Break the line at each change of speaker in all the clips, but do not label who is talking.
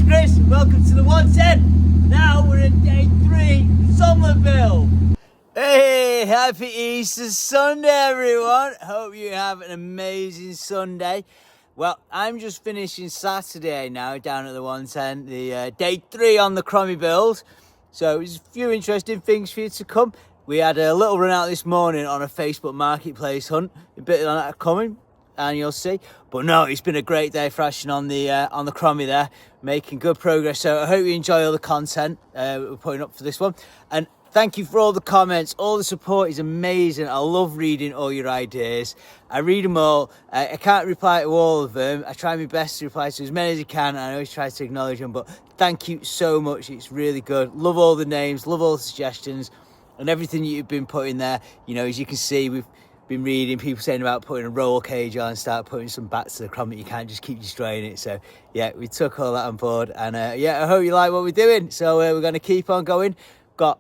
Chris, welcome to the 110. Now we're in day 3, Somerville. Hey, happy Easter Sunday, everyone. Hope you have an amazing Sunday. Well, I'm just finishing Saturday now down at the 110, the day 3 on the Crom build. So there's a few interesting things for you to come. We had a little run out this morning on a Facebook marketplace hunt. A bit of that coming, and you'll see. But no, it's been a great day thrashing on the Crommy there, making good progress. So I hope you enjoy all the content we're putting up for this one. And thank you for all the comments. All the support is amazing. I love reading all your ideas. I read them all. I can't reply to all of them. I try my best to reply to as many as I can. I always try to acknowledge them. But thank you so much. It's really good. Love all the names. Love all the suggestions. And everything you've been putting there. You know, as you can see, we've been reading people saying about putting a roll cage on and start putting some bats to the Crom. You can't just keep destroying it. So yeah, we took all that on board. And yeah, I hope you like what we're doing. So we're going to keep on going. Got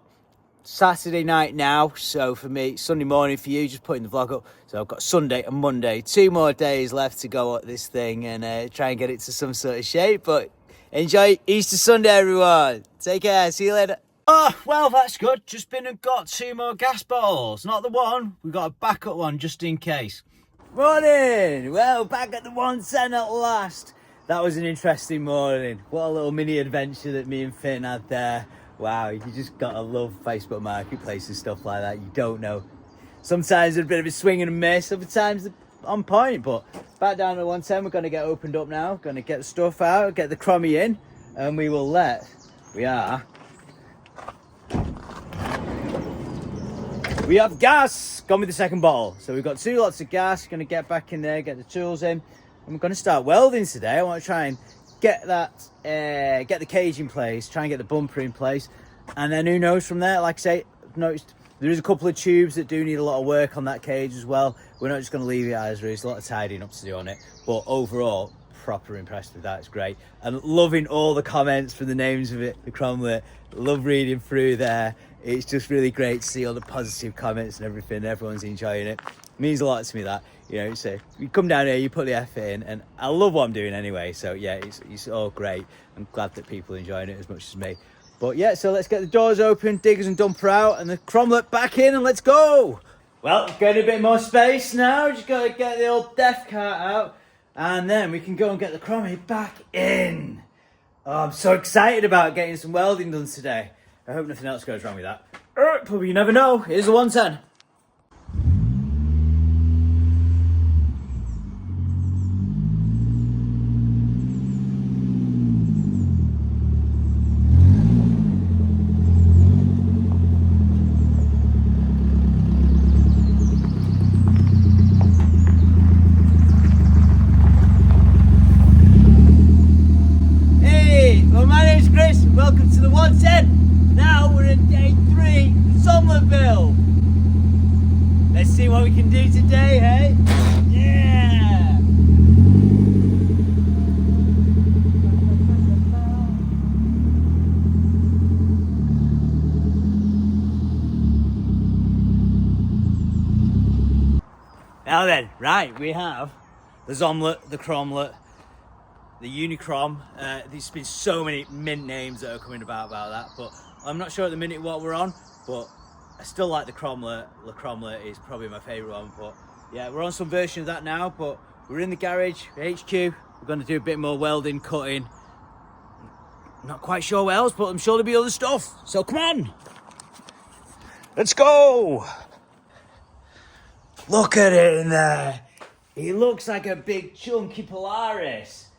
Saturday night now, so for me Sunday morning for you, just putting the vlog up. So I've got Sunday and Monday, 2 more days left to go at this thing and try and get it to some sort of shape. But enjoy Easter Sunday, everyone. Take care, see you later. Oh, well, that's good. Just been and got 2 more gas bottles. Not the one, we've got a backup one just in case. Morning. Well, back at the 110 at last. That was an interesting morning. What a little mini adventure that me and Finn had there. Wow, you just gotta love Facebook Marketplace and stuff like that. You don't know. Sometimes there's a bit of a swing and a miss, other times they're on point. But back down to 110, we're gonna get opened up now. Gonna get the stuff out, get the Crommy in, and we have gas. Gone with the second bottle. So we've got 2 lots of gas. Gonna get back in there, get the tools in. And we're gonna start welding today. I want to try and get that, get the cage in place, try and get the bumper in place, and then who knows from there. Like I say, I've noticed there is a couple of tubes that do need a lot of work on that cage as well. We're not just going to leave it as there is. A lot of tidying up to do on it, but overall proper impressed with that. It's great, and loving all the comments for the names of it, the Cromlet. Love reading through there. It's just really great to see all the positive comments and everything. Everyone's enjoying it. It means a lot to me, that, you know. So you come down here, you put the effort in, and I love what I'm doing anyway. So yeah, it's all great. I'm glad that people are enjoying it as much as me. But yeah, so let's get the doors open, diggers and dumper out, and the Cromlet back in, and let's go. Well, getting a bit more space now. Just got to get the old death cart out, and then we can go and get the Crommy back in. Oh, I'm so excited about getting some welding done today. I hope nothing else goes wrong with that. But you never know. Here's the 110. Chris, welcome to the 110. Now we're in day 3, Somerville. Let's see what we can do today, hey? Yeah! Now then, right, we have the Zomlet, the Cromlet, the Unicrom. There's been so many mint names that are coming about that, but I'm not sure at the minute what we're on, but I still like the Cromlet. The Cromlet is probably my favourite one. But yeah, we're on some version of that now, but we're in the garage, HQ. We're going to do a bit more welding, cutting. Not quite sure what else, but I'm sure there'll be other stuff. So come on, let's go. Look at it in there. It looks like a big chunky Polaris.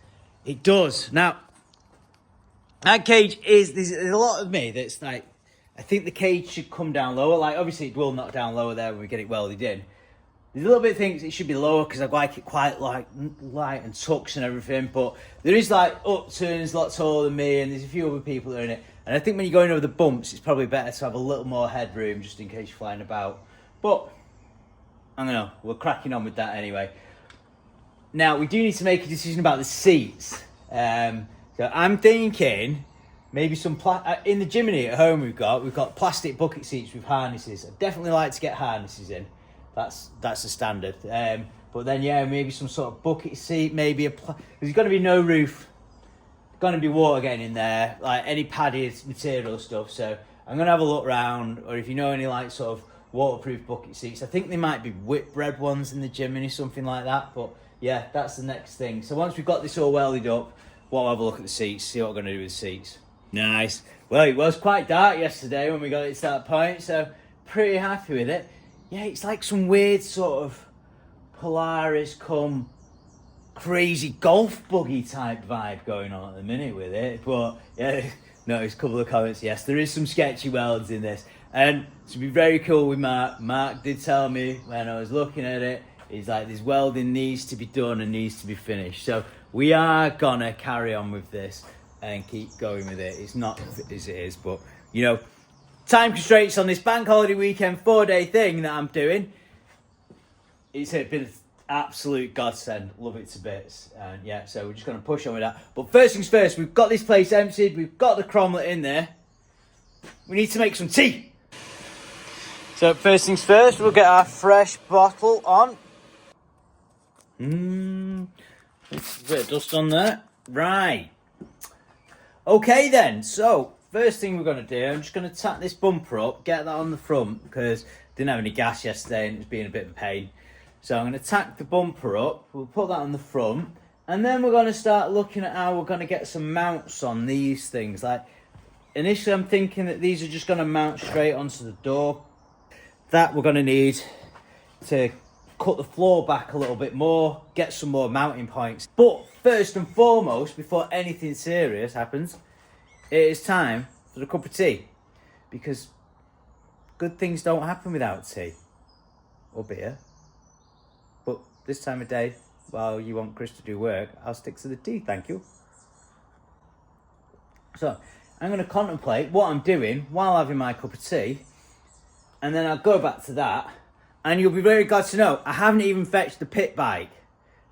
It does. Now, that cage is, there's a lot of me that's like, I think the cage should come down lower. Like, obviously it will knock down lower there when we get it welded in. There's a little bit of things it should be lower because I like it quite like light and tucks and everything. But there is like upturns a lot taller than me, and there's a few other people that are in it. And I think when you're going over the bumps, it's probably better to have a little more headroom just in case you're flying about. But I don't know, we're cracking on with that anyway. Now, we do need to make a decision about the seats. So I'm thinking maybe some in the Jiminy at home we've got plastic bucket seats with harnesses. I'd definitely like to get harnesses in. That's the standard. But then yeah, maybe some sort of bucket seat, maybe there's got to be no roof. going to be water getting in there, like any padded material stuff. So I'm going to have a look around, or if you know any like sort of waterproof bucket seats. I think they might be Whitbread ones in the Jiminy, something like that. But yeah, that's the next thing. So once we've got this all welded up, we'll have a look at the seats, see what we're going to do with the seats. Nice. Well, it was quite dark yesterday when we got it to that point, so pretty happy with it. Yeah, it's like some weird sort of Polaris come crazy golf buggy type vibe going on at the minute with it. But yeah, noticed a couple of comments. Yes, there is some sketchy welds in this. And to be very cool with Mark did tell me when I was looking at it, he's like, this welding needs to be done and needs to be finished. So we are gonna carry on with this and keep going with it. It's not as it is, but you know, time constraints on this bank holiday weekend 4-day thing that I'm doing. It's been an absolute godsend. Love it to bits. And yeah, so we're just going to push on with that. But first things first, we've got this place emptied. We've got the cromlet in there. We need to make some tea. So first things first, we'll get our fresh bottle on. A bit of dust on there. Right. Okay then, so first thing we're going to do, I'm just going to tack this bumper up, get that on the front, because I didn't have any gas yesterday and it was being a bit of a pain. So I'm going to tack the bumper up, we'll put that on the front, and then we're going to start looking at how we're going to get some mounts on these things. Like, initially I'm thinking that these are just going to mount straight onto the door. That we're going to need to cut the floor back a little bit more, get some more mounting points. But first and foremost, before anything serious happens, it is time for a cup of tea. Because good things don't happen without tea. Or beer. But this time of day, while you want Chris to do work, I'll stick to the tea, thank you. So, I'm going to contemplate what I'm doing while having my cup of tea. And then I'll go back to that. And you'll be very glad to know, I haven't even fetched the pit bike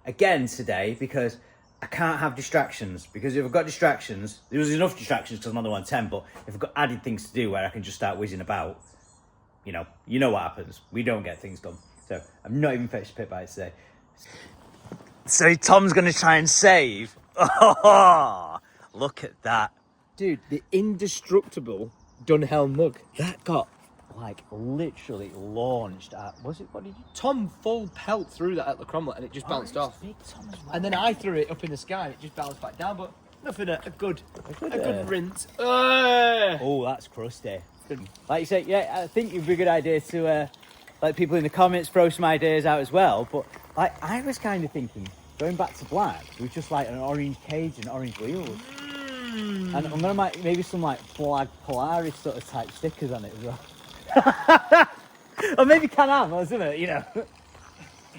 again today because I can't have distractions. Because if I've got distractions, there was enough distractions because I'm on the 110, but if I've got added things to do where I can just start whizzing about, you know what happens. We don't get things done. So I've not even fetched the pit bike today. So Tom's going to try and save. Oh, look at that.
Dude, the indestructible Dunhill mug.
That got like literally launched at, what did you?
Tom full pelt threw that at the cromlet and it just bounced off.
Big Tom as well.
And then I threw it up in the sky and it just bounced back down, but nothing, a good rinse.
Oh, that's crusty. Like you say, yeah, I think it'd be a good idea to let people in the comments throw some ideas out as well. But like, I was kind of thinking, going back to black, with just like an orange cage and orange wheels. And I'm gonna make maybe some like flag Polaris sort of type stickers on it as well. Or maybe Can-Am or something, you know.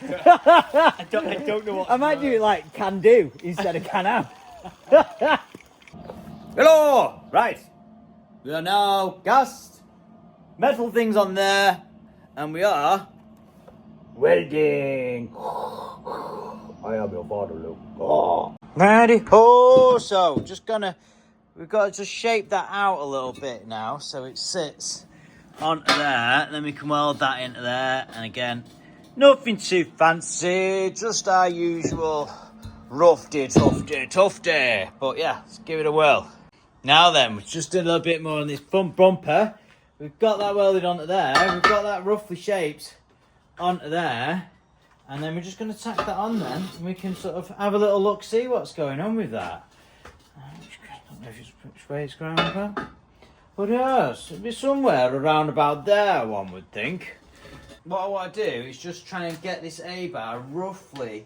I don't know what.
I might do it like Can Do instead of Can-Am. Hello! Right. We are now gassed. Metal things on there. And we are welding. I am your father, Luke. Oh. Ready? Oh, so we've got to just shape that out a little bit now so it sits onto there. Then we can weld that into there. And again, nothing too fancy, just our usual tufty. But yeah, let's give it a whirl. Now then, we've just done a little bit more on this front bumper. We've got that welded onto there. We've got that roughly shaped onto there. And then we're just going to tack that on then. And we can sort of have a little look, see what's going on with that. I don't know which way it's going about. But yes, it'll be somewhere around about there, one would think. What I want to do is just try and get this A-bar roughly.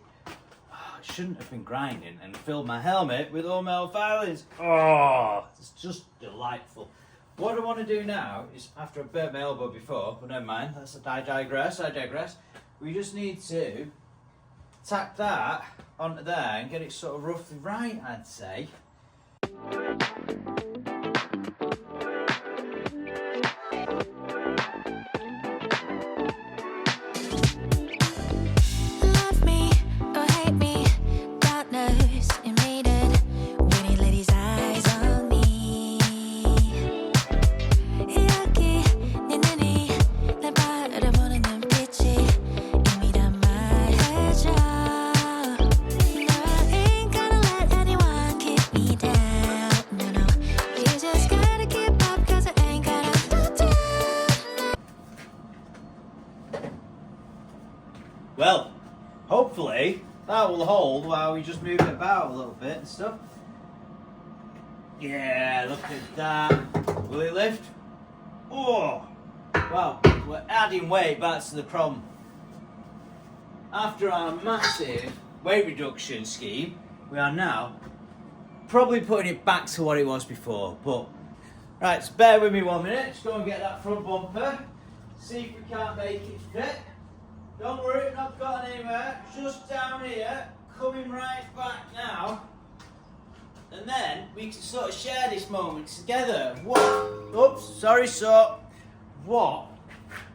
I shouldn't have been grinding and filled my helmet with all metal filings. Oh, it's just delightful. What I want to do now is, after I burnt my elbow before, but never mind, I digress. We just need to tack that onto there and get it sort of roughly right, I'd say. that will hold while we just move it about a little bit and stuff. Yeah, look at that. Will it lift? Oh! Well, we're adding weight back to the Crom. After our massive weight reduction scheme, we are now probably putting it back to what it was before. But right, so bear with me 1 minute. Let's go and get that front bumper. See if we can't make it fit. Don't worry, it's not got anywhere. Just down here, coming right back now. And then we can sort of share this moment together. What? Oops, sorry, so what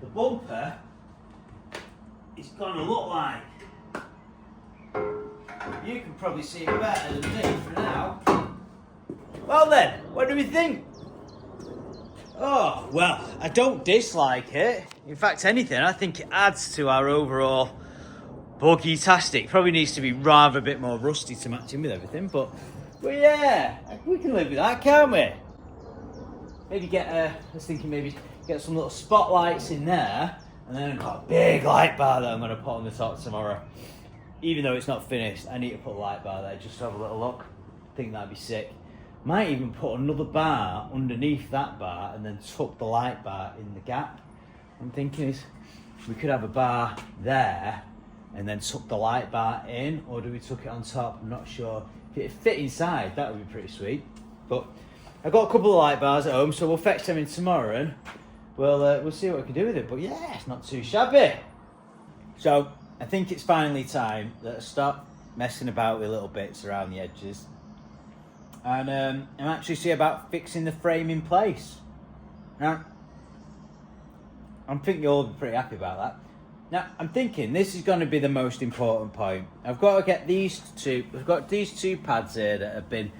the bumper is gonna look like. You can probably see it better than me for now. Well then, what do we think? Oh, well, I don't dislike it. In fact, anything, I think it adds to our overall buggy-tastic. Probably needs to be rather a bit more rusty to match in with everything, but yeah, we can live with that, can't we? Maybe get, I was thinking maybe get some little spotlights in there, and then I've got a big light bar that I'm going to put on the top tomorrow. Even though it's not finished, I need to put a light bar there just to have a little look. I think that'd be sick. Might even put another bar underneath that bar and then tuck the light bar in the gap. I'm thinking is we could have a bar there and then tuck the light bar in, or do we tuck it on top? I'm not sure. If it fit inside, that would be pretty sweet. But I've got a couple of light bars at home, so we'll fetch them in tomorrow and we'll see what we can do with it. But yeah, it's not too shabby. So I think it's finally time that I stop messing about with little bits around the edges. And I'm actually see about fixing the frame in place. Now, I'm thinking you'll be pretty happy about that. Now, I'm thinking this is going to be the most important point. I've got to get these two, we've got these two pads here that have been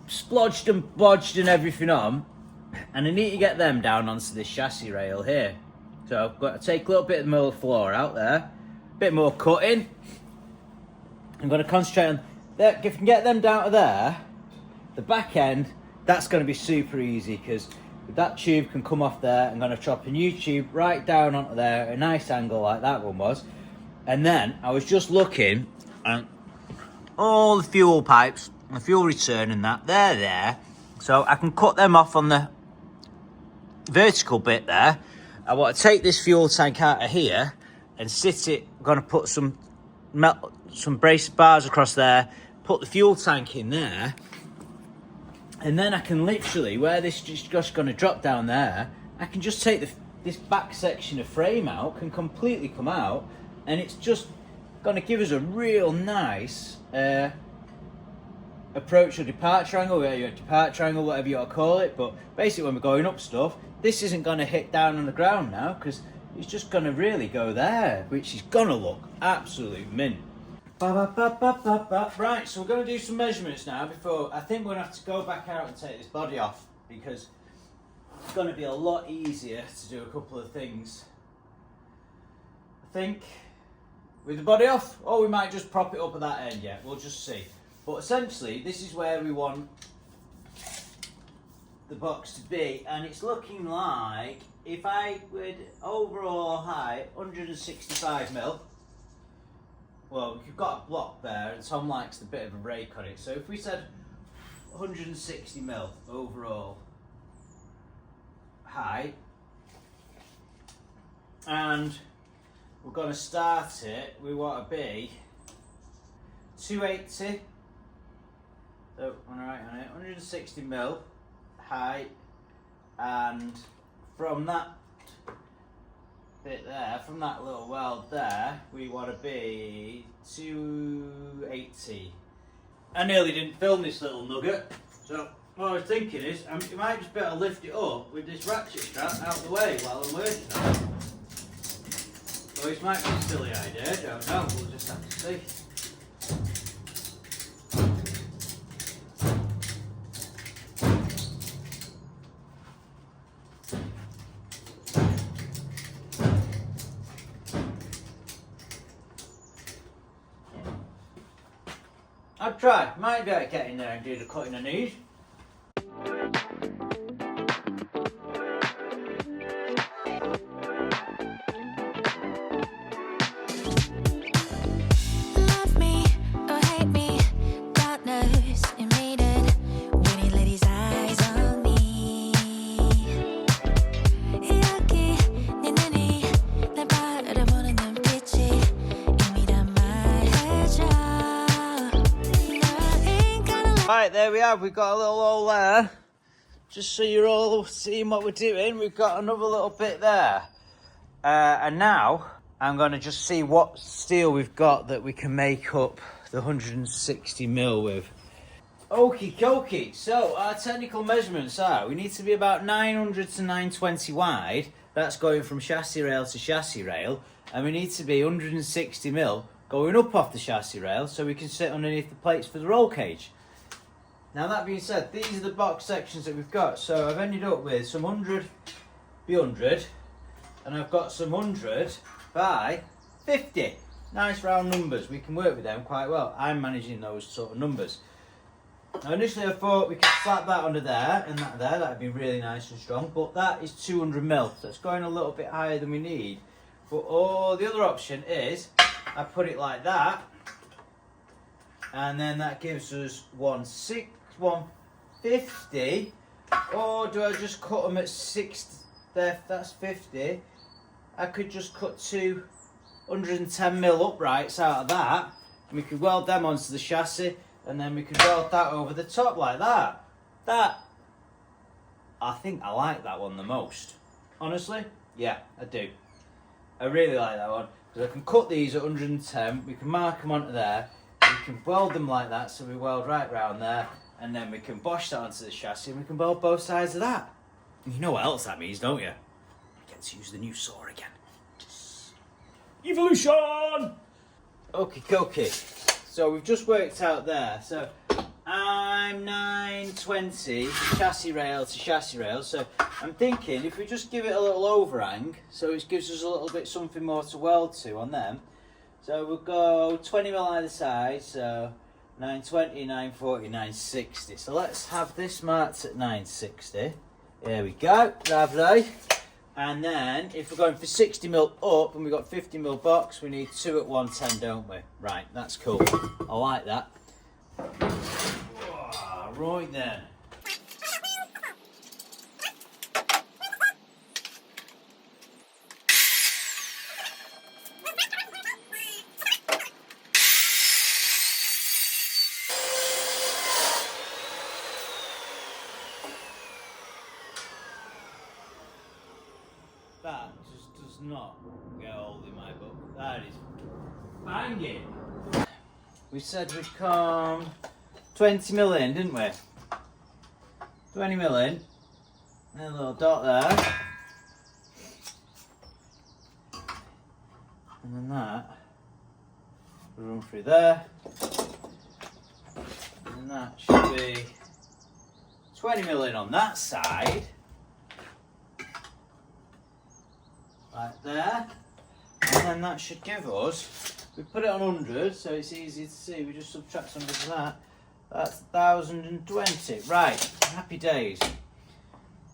splodged and bodged and everything on. And I need to get them down onto this chassis rail here. So I've got to take a little bit of the middle floor out there. A bit more cutting. I'm going to concentrate on that. If I can get them down to there, the back end, that's going to be super easy because that tube can come off there. I'm going to chop a new tube right down onto there, a nice angle like that one was. And then I was just looking at all the fuel pipes, the fuel return and that, they're there. So I can cut them off on the vertical bit there. I want to take this fuel tank out of here and sit it. I'm going to put some brace bars across there, put the fuel tank in there, and then I can literally, where this is just going to drop down there, I can just take this back section of frame out, can completely come out, and it's just going to give us a real nice approach or departure angle, whatever you want to call it. But basically when we're going up stuff, this isn't going to hit down on the ground now because it's just going to really go there, which is going to look absolute mint. Right, so we're going to do some measurements now before, I think we're going to have to go back out and take this body off because it's going to be a lot easier to do a couple of things. I think with the body off, or we might just prop it up at that end, yeah, we'll just see. But essentially, this is where we want the box to be, and it's looking like if I would overall height 165 mil. Well, you've got a block there, and Tom likes the bit of a rake on it. So if we said 160 mil overall height, and we're going to start it, we want to be 280. So on the right on it, 160 mil height, and from that bit there, from that little weld there, we want to be 280. I nearly didn't film this little nugget, so what I was thinking is you might just better lift it up with this ratchet strap out of the way while I'm working on it. So this might be a silly idea, I don't know, we'll just have to see. I'll try, might be able to get in there and do the cutting of these. Right, there we have. We've got a little hole there. Just so you're all seeing what we're doing, we've got another little bit there. And now I'm going to just see what steel we've got that we can make up the 160mm with. Okie dokie. So our technical measurements are, we need to be about 900 to 920 wide. That's going from chassis rail to chassis rail. And we need to be 160mm going up off the chassis rail so we can sit underneath the plates for the roll cage. Now that being said, these are the box sections that we've got. So I've ended up with some 100 by 100 and I've got some 100 by 50. Nice round numbers. We can work with them quite well. I'm managing those sort of numbers. Now initially I thought we could slap that under there and that there. That'd be really nice and strong. But that is 200mm. So it's going a little bit higher than we need. But the other option is I put it like that. And then that gives us 150, or do I just cut them at 60? There, that's 50. I could just cut 210mm uprights out of that, and we could weld them onto the chassis, and then we could weld that over the top like that. I think I like that one the most. Honestly, yeah, I do. I really like that one, because I can cut these at 110, we can mark them onto there, we can weld them like that, so we weld right round there, and then we can bosh that onto the chassis and we can weld both sides of that. You know what else that means, don't you? I get to use the new saw again. Evolution! Okay. So we've just worked out there. So I'm 920 chassis rail to chassis rail. So I'm thinking if we just give it a little overhang, so it gives us a little bit something more to weld to on them. So we'll go 20mm either side, so 920, 940, 960. So let's have this marked at 960. There we go, lovely. And then if we're going for 60mm up and we've got 50mm box, we need 2 at 110, don't we? Right, that's cool. I like that. Right then. That just does not get old in my book. That is banging. We said we'd come 20mm in, didn't we? 20mm in. And a little dot there. And then that will run through there. And that should be 20mm in on that side. Right there, and then that should give us, we put it on 100 so it's easy to see, we just subtract something from that, that's 1020, right, happy days.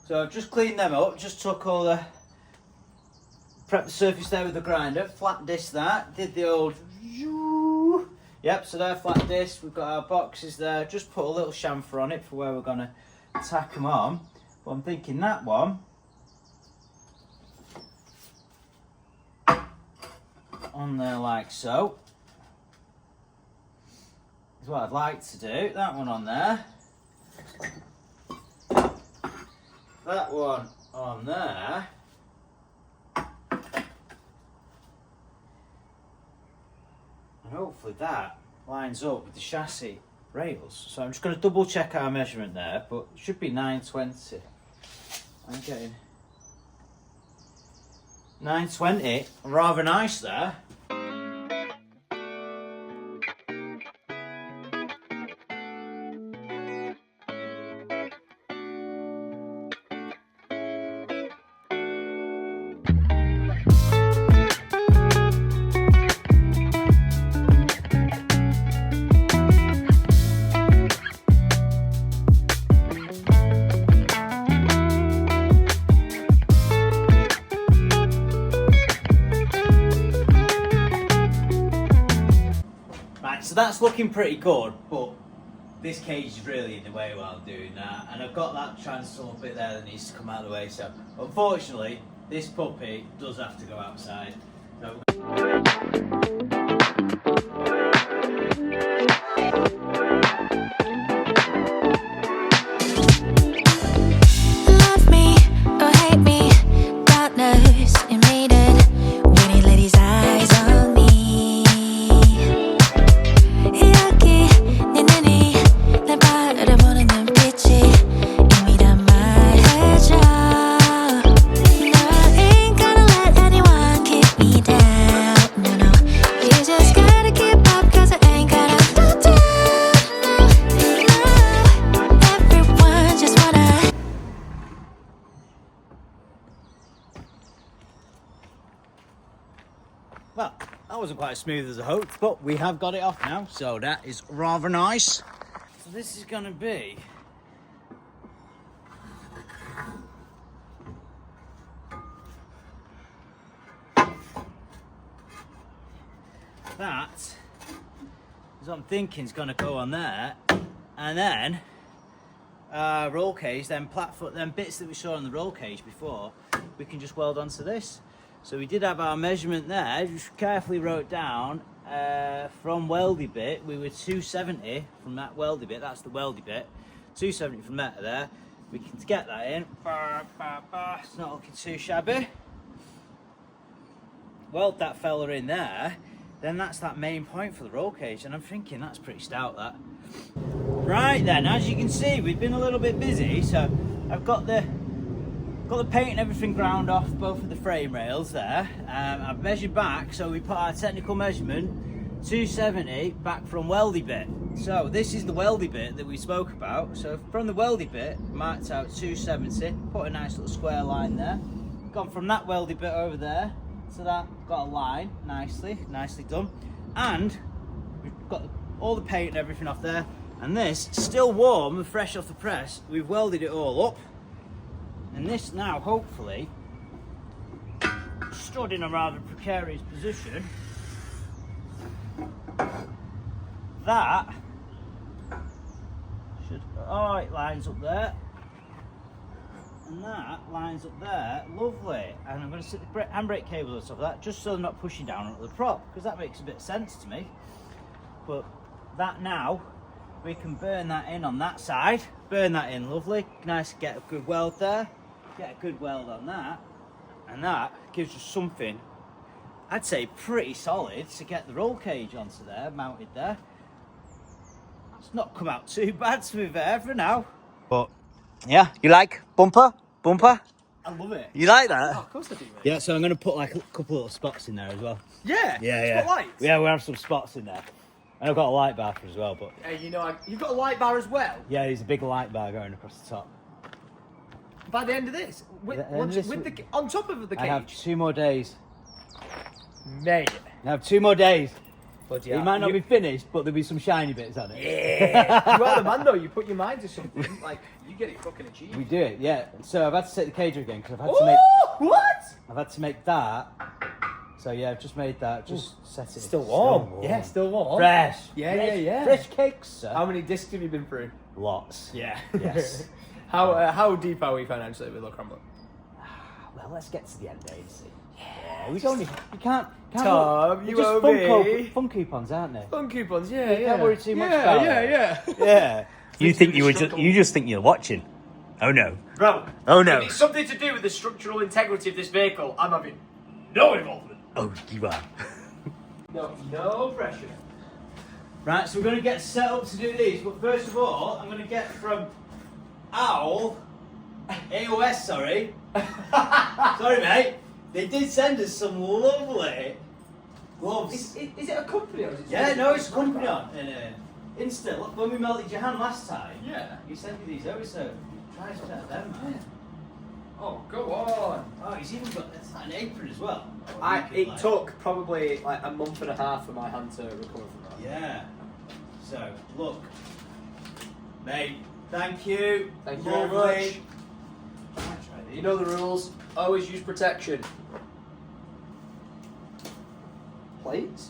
So I've just cleaned them up, just took all the, prepped the surface there with the grinder, flat disc that, did the old, yep, so they're flat disc, we've got our boxes there, just put a little chamfer on it for where we're going to tack them on, but I'm thinking that one, on there like so is what I'd like to do. That one on there, that one on there, and hopefully that lines up with the chassis rails. So I'm just going to double check our measurement there, but it should be 920. I'm getting 920, rather nice there. So that's looking pretty good, but this cage is really in the way while I'm doing that, and I've got that transom bit there that needs to come out of the way, so unfortunately this puppy does have to go outside. So That wasn't quite as smooth as I hoped, but we have got it off now, so that is rather nice. So this is going to be that is what I'm thinking is going to go on there, and then roll cage, then platform, then bits that we saw on the roll cage before, we can just weld onto this. So we did have our measurement there, just carefully wrote down from weldy bit, we were 270 from that weldy bit, that's the weldy bit, 270 from that to there. We can get that in, it's not looking too shabby. Weld that fella in there, then that's that main point for the roll cage, and I'm thinking that's pretty stout, that. Right then, as you can see, we've been a little bit busy, so I've got the paint and everything ground off both of the frame rails there. I've measured back, so we put our technical measurement 270 back from weldy bit. So this is the weldy bit that we spoke about. So from the weldy bit, marked out 270, put a nice little square line there. Gone from that weldy bit over there to that, got a line, nicely done. And we've got all the paint and everything off there. And this, still warm and fresh off the press, we've welded it all up. And this now, hopefully, stood in a rather precarious position. That should, oh, it lines up there. And that lines up there, lovely. And I'm going to sit the handbrake cables on top of that, just so they're not pushing down onto the prop, because that makes a bit of sense to me. But that now, we can burn that in on that side, burn that in lovely, nice to get a good weld there, get a good weld on that, and that gives us something, I'd say pretty solid to get the roll cage onto there, mounted there. It's not come out too bad to be fair for now. But yeah, you like bumper?
I love it.
You like that?
Oh, of course I do, mate.
Yeah, so I'm going to put like a couple little spots in there as well.
Yeah?
Yeah.
Lights?
Yeah, we'll have some spots in there. And I've got a light bar for as well, but...
Hey, you know, you've got a light bar as well?
Yeah, there's a big light bar going across the top.
By the end of this? On top of the cage?
I have 2 more days.
Mate.
I have 2 more days.
But
It might not be finished, but there'll be some shiny bits on it.
Yeah. You are the man though, you put your mind to something, like, you get it fucking achieved.
We do it, yeah. So I've had to take the cage again, because I've had to make...
What?
I've had to make that. So yeah, I've just made that, just set it.
Still warm. Yeah, still warm.
Fresh.
Yeah.
Fresh cakes, sir.
How many discs have you been through?
Lots.
Yeah.
Yes.
How deep are we financially with the Crom?
Well, let's get to the end, and see. Yeah, we don't. You can't.
Tom,
They're
you
just
owe me.
fun coupons, aren't they?
Fun coupons, yeah.
Can't worry too much about it.
Yeah.
You think you just think you're watching? Oh no.
Bro.
Oh no.
If it's something to do with the structural integrity of this vehicle, I'm having no involvement.
Oh, you are.
No pressure.
Right, so we're going to get set up to do these, but first of all, I'm going to get from AOS, sorry. Sorry, mate. They did send us some lovely gloves.
Is it a company or is it?
Yeah, no, it's a company on. Insta, look, when we melted your hand last time,
Yeah.
he sent me these over, so try to set them, man.
Oh, go on.
Oh, he's even got an apron as well.
It took probably like a month and a half for my hand to recover from that.
Yeah. So, look. Mate, thank you.
Thank you very much. You know the rules. Always use protection. Plates?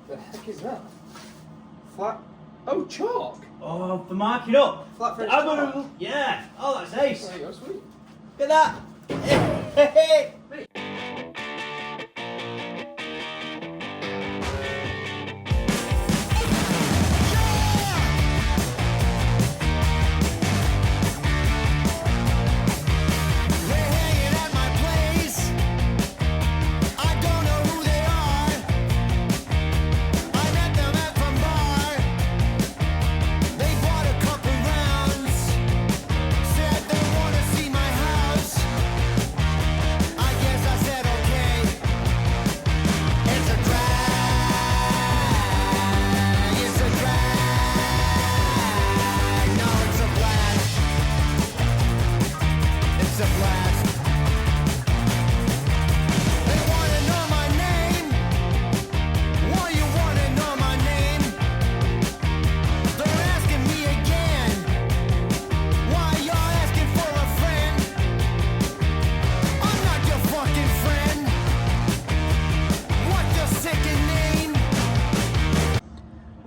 The heck is that? Flat. Oh, chalk.
Oh, for marking up.
Flat French
I'm
chalk.
gonna, yeah. Oh, that's ace.
There you go, sweet.
Look at that.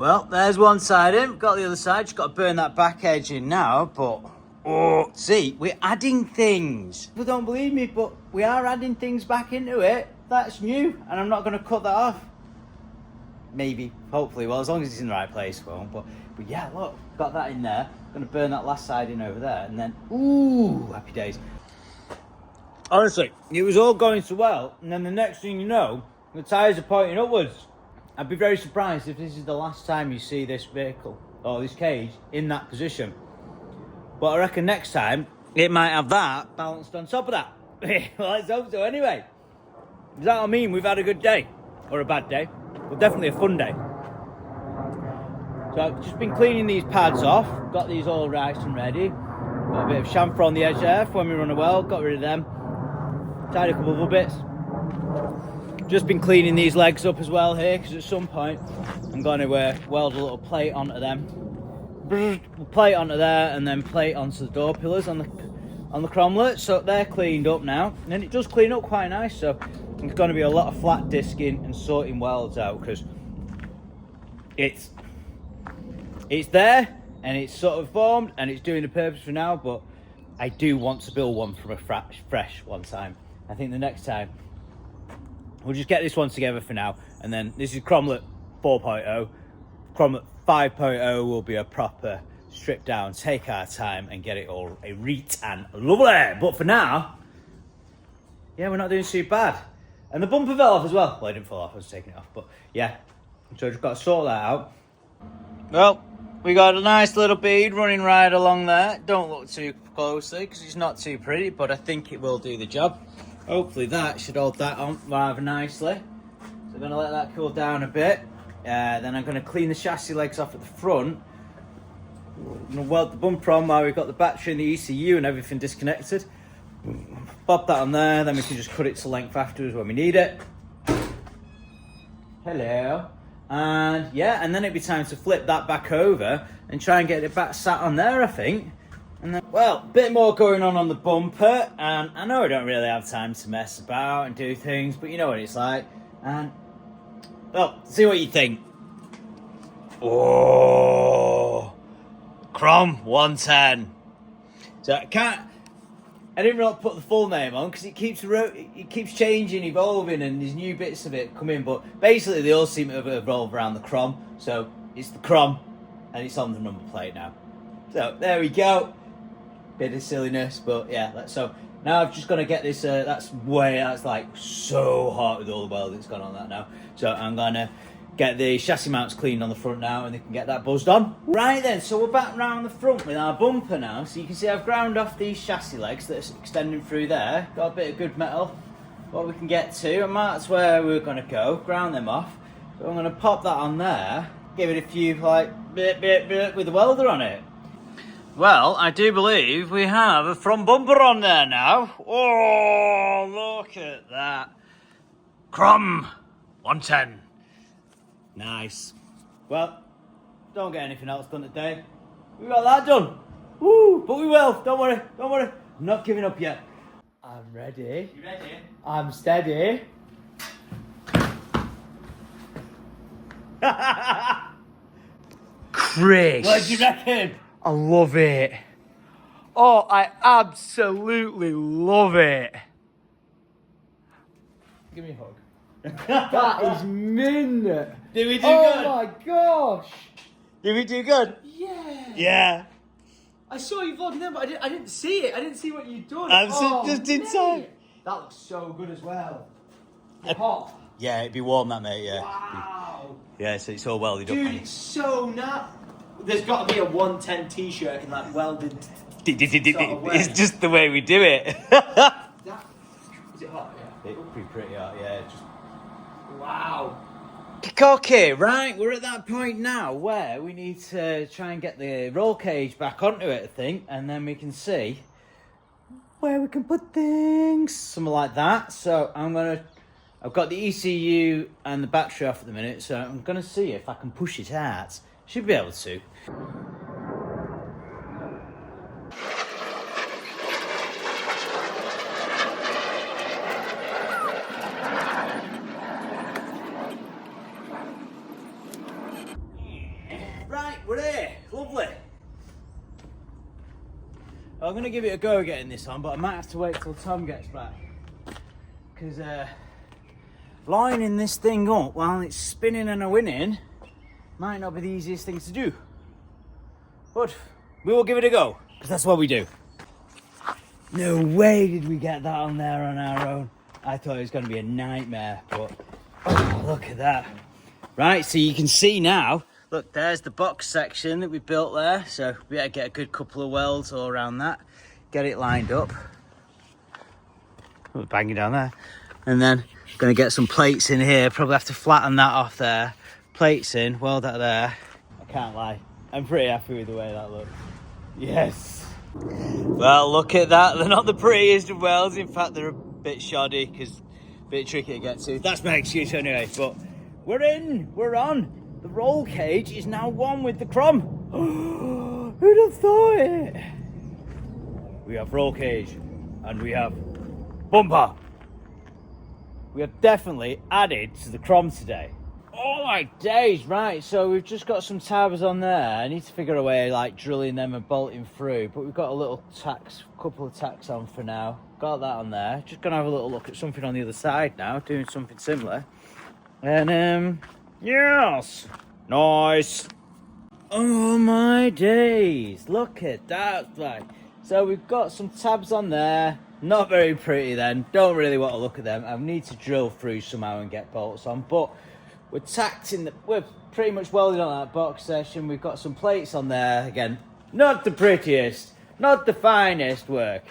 Well, there's one side in. Got the other side. Just got to burn that back edge in now. But, oh, see, we're adding things. People don't believe me, but we are adding things back into it. That's new, and I'm not going to cut that off. Maybe, hopefully. Well, as long as it's in the right place, well. But yeah, look, got that in there. Going to burn that last side in over there, and then, ooh, happy days. Honestly, it was all going so well, and then the next thing you know, the tyres are pointing upwards. I'd be very surprised if this is the last time you see this vehicle, or this cage, in that position. But I reckon next time, it might have that balanced on top of that. Well, let's hope so anyway. Does that all mean we've had a good day? Or a bad day? Well, definitely a fun day. So I've just been cleaning these pads off, got these all right and ready. Got a bit of chamfer on the edge there for when we run a weld, got rid of them. Tied a couple of other bits. Just been cleaning these legs up as well here, because at some point I'm going to weld a little plate onto them. Plate onto there, and then plate onto the door pillars on the cromlet. So they're cleaned up now, and it does clean up quite nice. So it's going to be a lot of flat disking and sorting welds out, because it's there and it's sort of formed and it's doing the purpose for now. But I do want to build one from a fresh one time. I think the next time we'll just get this one together for now, and then this is Cromlet 4.0. Cromlet 5.0 will be a proper strip down, take our time and get it all a reet and lovely. But for now, yeah, we're not doing too bad. And the bumper fell off as well. Well, it didn't fall off, I was taking it off. But yeah, so I've just got to sort that out. Well, we got a nice little bead running right along there. Don't look too closely because it's not too pretty, but I think it will do the job. Hopefully that should hold that on rather nicely. So I'm going to let that cool down a bit. Then I'm going to clean the chassis legs off at the front. I'm going to weld the bumper on while we've got the battery and the ECU and everything disconnected. Pop that on there, then we can just cut it to length afterwards when we need it. Hello. And yeah, and then it'd be time to flip that back over and try and get it back sat on there, I think. And then, well, a bit more going on the bumper, and I know I don't really have time to mess about and do things, but you know what it's like. And, well, see what you think. Oh, Crom 110. So I didn't really put the full name on because it keeps changing, evolving, and there's new bits of it come in. But basically, they all seem to have evolved around the Crom. So it's the Crom, and it's on the number plate now. So there we go. Bit of silliness, but yeah. So now I've just got to get this. That's like so hot with all the welding that's gone on that now. So I'm gonna get the chassis mounts cleaned on the front now, and they can get that buzzed on. Right then, so we're back round the front with our bumper now. So you can see I've ground off these chassis legs that's extending through there. Got a bit of good metal, what we can get to, and that's where we're gonna go. Ground them off. So I'm gonna pop that on there, give it a few like bit with the welder on it. Well, I do believe we have a front bumper on there now. Oh, look at that. Crom 110. Nice. Well, don't get anything else done today. We got that done. Woo, but we will. Don't worry. I'm not giving up yet. I'm ready. You ready? I'm steady. Chris. What do you reckon? I love it. Oh, I absolutely love it. Give me a hug. That is min. Did we do good? Oh my gosh. Did we do good? Yeah. Yeah. I saw you vlogging them, but I didn't see it. I didn't see what you'd done. Just inside. That looks so good as well. Hot. Yeah, it'd be warm that, mate, yeah. Wow. Yeah, so it's all welded up.
Dude, it's so nut. There's got to be a 110 t-shirt in like welded sort of way.
It's just the way we do it.
Is it hot? Yeah.
It would be pretty hot, yeah. Just...
Wow.
Okay, right, we're at that point now where we need to try and get the roll cage back onto it, I think, and then we can see where we can put things, something like that. So I've got the ECU and the battery off at the minute, so I'm gonna see if I can push it out. Should be able to. Right, we're here. Lovely. I'm going to give it a go getting this on, but I might have to wait till Tom gets back. Because lining this thing up while it's spinning and a winning might not be the easiest thing to do. But we will give it a go, because that's what we do. No way did we get that on there on our own. I thought it was going to be a nightmare, but oh, look at that. Right, so you can see now, look, there's the box section that we built there. So we better get a good couple of welds all around that, get it lined up. Oh, banging down there. And then going to get some plates in here, probably have to flatten that off there. Plates in, weld that there. I can't lie, I'm pretty happy with the way that looks. Yes. Well, look at that. They're not the prettiest of welds. In fact, they're a bit shoddy because a bit tricky to get to. That's my excuse anyway. But we're in. We're on. The roll cage is now one with the Crom. Who'd have thought it? We have roll cage and we have bumper. We have definitely added to the Crom today. Oh my days, right, so we've just got some tabs on there. I need to figure a way like drilling them and bolting through, but we've got a little couple of tacks on for now. Got that on there. Just gonna have a little look at something on the other side now, doing something similar. And yes, nice. Oh my days, look at that. Right, so we've got some tabs on there. Not very pretty then, don't really want to look at them. I need to drill through somehow and get bolts on, but we're tacked in we're pretty much welded on that box section. We've got some plates on there. Again, not the prettiest, not the finest work.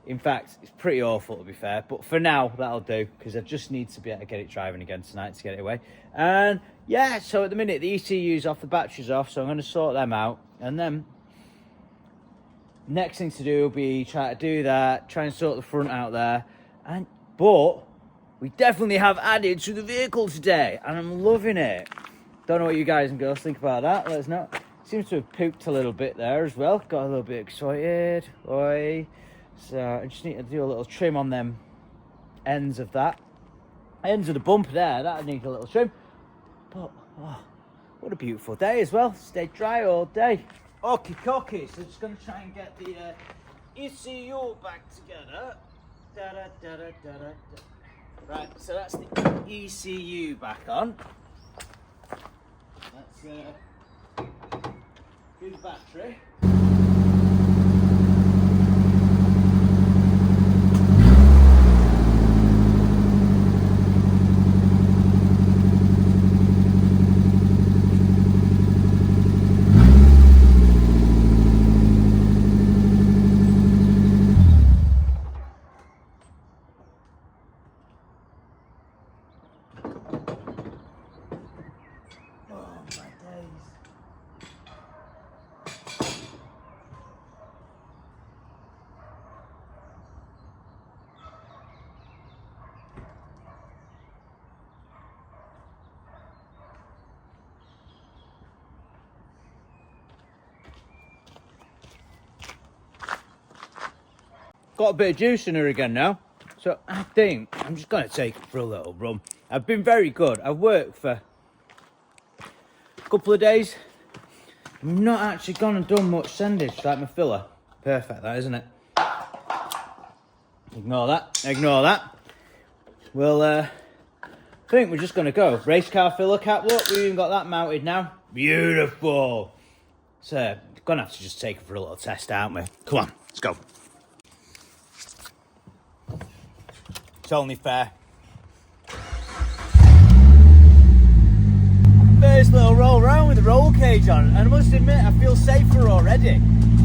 In fact, it's pretty awful to be fair, but for now, that'll do, because I just need to be able to get it driving again tonight to get it away. And yeah, so at the minute, the ECU's off, the battery's off, so I'm going to sort them out. And then, next thing to do will be try to do that, try and sort the front out there. But we definitely have added to the vehicle today, and I'm loving it. Don't know what you guys and girls think about that. Let us know. Seems to have pooped a little bit there as well. Got a little bit excited. Oi. So I just need to do a little trim on them ends of that. Ends of the bumper there. That needs a little trim. But oh, what a beautiful day as well. Stayed dry all day. Okie dokie. So just going to try and get the ECU back together. Da da da da da da. Right, so that's the ECU back on. Let's do the battery. Got a bit of juice in her again now, so I think I'm just going to take it for a little run. I've been very good. I've worked for a couple of days. I've not actually gone and done much sandage like my filler. Perfect, that, isn't it? Ignore that. Ignore that. Well, I think we're just going to go. Race car filler cap, look, we've even got that mounted now. Beautiful. So, going to have to just take it for a little test, aren't we? Come on, let's go. It's only fair. First little roll around with the roll cage on, and I must admit I feel safer already.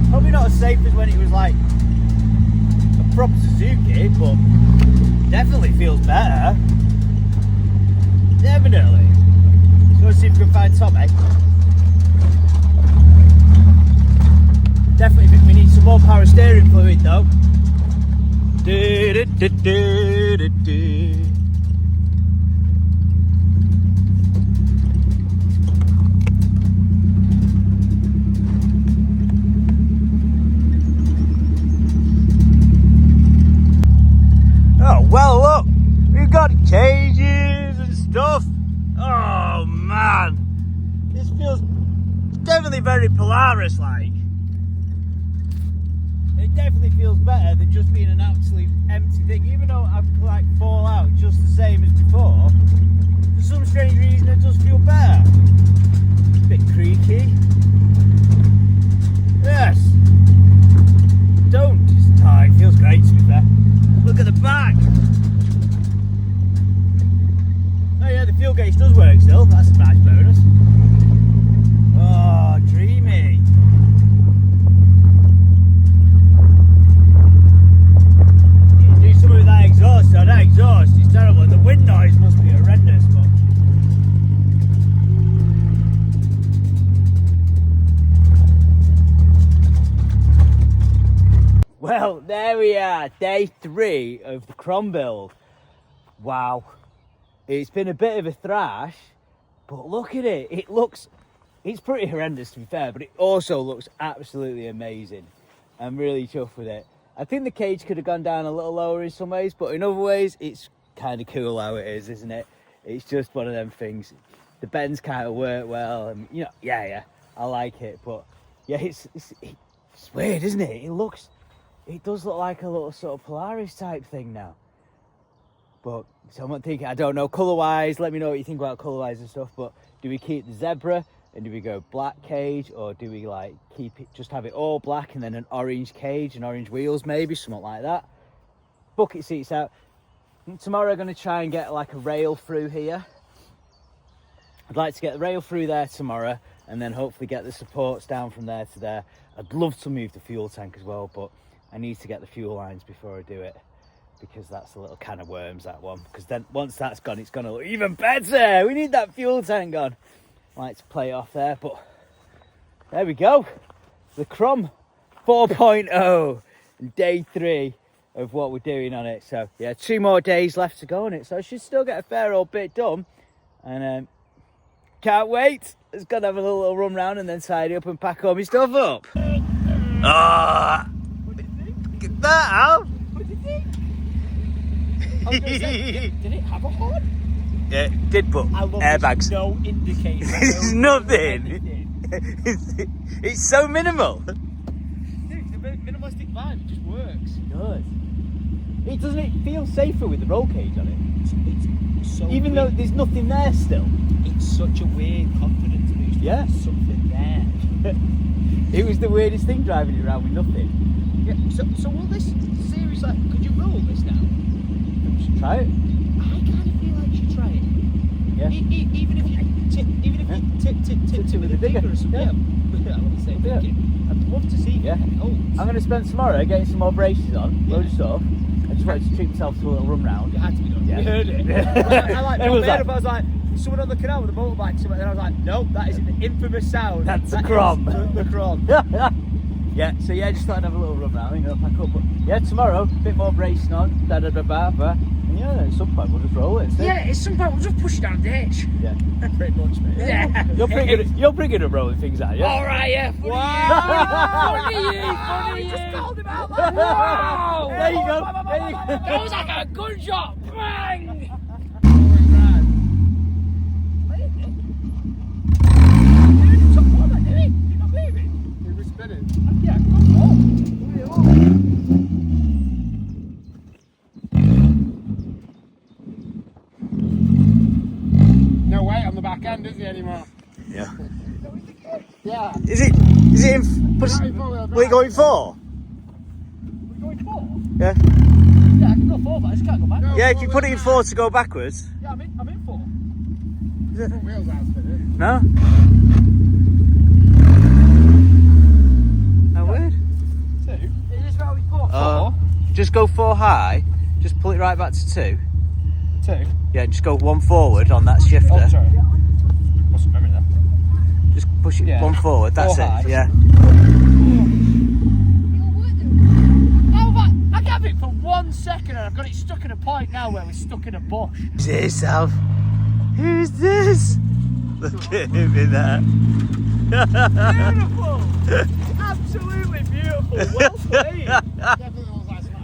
Probably not as safe as when it was like a proper Suzuki, but definitely feels better. Definitely. So let's see if we can find Tommy. Definitely think we need some more power steering fluid though. Oh well, look, we've got cages and stuff. Oh man, this feels definitely definitely very Polaris-like. It definitely feels better than just being an absolute empty thing. Even though I like fall out just the same as before, for some strange reason it does feel better. It's a bit creaky. Yes. Don't. Oh, it feels great to be fair. Look at the back. Oh yeah, the fuel gauge does work still. That's a nice bonus. Oh, dreamy. You do something with that exhaust, though. That exhaust is terrible, and the wind noise must be horrendous. But well, there we are, day 3 of the Crom build. Wow. It's been a bit of a thrash, but look at it. It's pretty horrendous to be fair, but it also looks absolutely amazing. I'm really chuffed with it. I think the cage could have gone down a little lower in some ways, but in other ways, it's kind of cool how it is, isn't it? It's just one of them things. The bends kind of work well, and you know, yeah, I like it. But yeah, it's weird, isn't it? It does look like a little sort of Polaris type thing now. But so I'm thinking, I don't know, colour-wise, let me know what you think about colour-wise and stuff, but do we keep the zebra and do we go black cage, or do we like keep it, just have it all black and then an orange cage and orange wheels maybe, something like that. Bucket seats out. Tomorrow I'm going to try and get like a rail through here. I'd like to get the rail through there tomorrow and then hopefully get the supports down from there to there. I'd love to move the fuel tank as well, but I need to get the fuel lines before I do it, because that's a little can of worms, that one. Because then once that's gone, it's going to look even better. We need that fuel tank on. I like to play it off there, but there we go. The Crom 4.0 and day 3 of what we're doing on it. So yeah, 2 more days left to go on it. So I should still get a fair old bit done. And can't wait. Just got to have a little run round and then tidy up and pack all my stuff up. Ah, get that out.
What do you think? I was gonna say, did it have a horn?
Yeah, it did, but airbags.
No indicator.
There's nothing. It's so minimal.
Dude, the minimalistic vibe, it just works.
It does. Doesn't it feel safer with the roll cage on it?
It's so
even
weird.
though there's nothing there still.
It's such a weird confidence boost.
Yeah.
There's something there.
It was the weirdest thing driving it around with nothing.
Yeah. So will this series, like, could you roll this now?
We should try it.
I kind of feel like you should try it.
Yeah.
Even if you tip
with a digger
or something. Yeah. I want to say I'd love to see.
Yeah. I'm going to spend tomorrow getting some more braces on, loads of stuff. I just wanted to treat myself to a little run round.
It had to be done.
Yeah.
We heard it. I was like, someone on the canal with a motorbike, and then I was like, nope, that is an infamous sound.
That's the Crom.
The Crom.
Yeah, so yeah, just thought I'd have a little run round, you know, pack up. But yeah, tomorrow, a bit more bracing on, and yeah, at some point we'll just roll it. See?
Yeah, at some point we'll just push it down a ditch.
Yeah.
Pretty much, mate.
Yeah. You're pretty good at rolling things out, yeah?
Alright, yeah. Funny you. Just called him out like, wow.
There you go. There you go.
That was like a gunshot. Bang.
Yeah, no weight on the back end, is he anymore?
Yeah.
Yeah.
Is it in? We're going 4?
We're going 4?
Yeah.
Yeah, I can go 4, but I just can't go back.
No,
Yeah, if you put it in 4 to go backwards.
Yeah, I'm in 4.
Front wheels out spinning.
No? How weird.
2. It is where we put 4.
Just go 4 high. Just pull it right back to 2.
2.
Yeah, just go 1 forward on that shifter.
Oh, sorry. Must remember that.
Just push it 1 forward. That's
4
it.
high.
Yeah.
I gave it for 1 second and I've got it stuck in a point now where we're stuck in a bush.
Who's this, Alf? Who's this? Look at him in there.
Beautiful! Absolutely beautiful. Well played.
Definitely looks like something.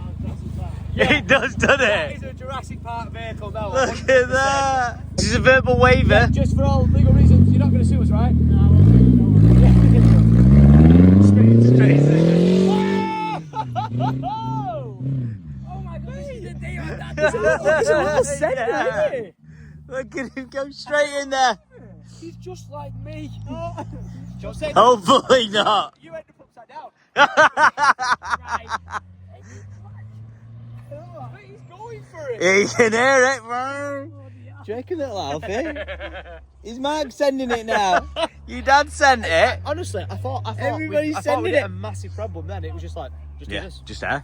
Yeah. It does, doesn't
That
it?
is a Jurassic Park vehicle now.
Look
100%.
at that. This is a verbal waiver.
Just for all legal reasons, you're not going to sue us, right?
No, I won't take it, don't worry.
Yeah. Look at him go straight in there.
He's just like me.
Hopefully not.
You end up upside down. He's going for it.
He can hear it, bro. Do you reckon little Alfie? Is Mark sending it now? Your dad sent it.
Honestly, I thought
Everybody's
we
sending
hit
it.
a massive problem then. It was just like, just do this.
Just there.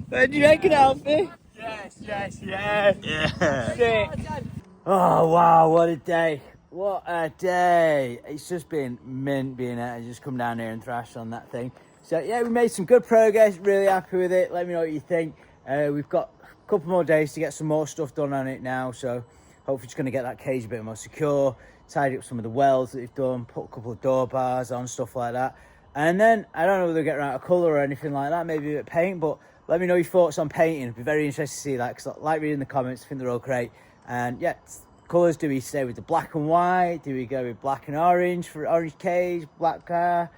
What do you reckon, Alfie?
Yes.
Yeah. Oh wow, what a day. What a day. It's just been mint being able to just come down here and thrash on that thing. So yeah, we made some good progress, really happy with it. Let me know what you think. We've got a couple more days to get some more stuff done on it now, so hopefully just going to get that cage a bit more secure, tidy up some of the welds that we've done, put a couple of door bars on, stuff like that. And then, I don't know whether they'll get around a colour or anything like that, maybe a bit of paint, but let me know your thoughts on painting. I'd be very interested to see that, because I like reading the comments, I think they're all great. And yeah, colours, do we stay with the black and white? Do we go with black and orange for orange cage, black car?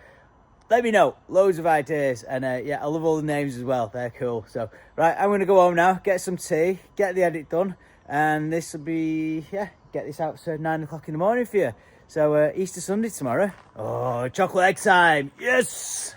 Let me know. Loads of ideas. And yeah, I love all the names as well. They're cool. So, right, I'm going to go home now, get some tea, get the edit done. And this will be, yeah, get this out for 9 o'clock in the morning for you. So, Easter Sunday tomorrow. Oh, chocolate egg time. Yes!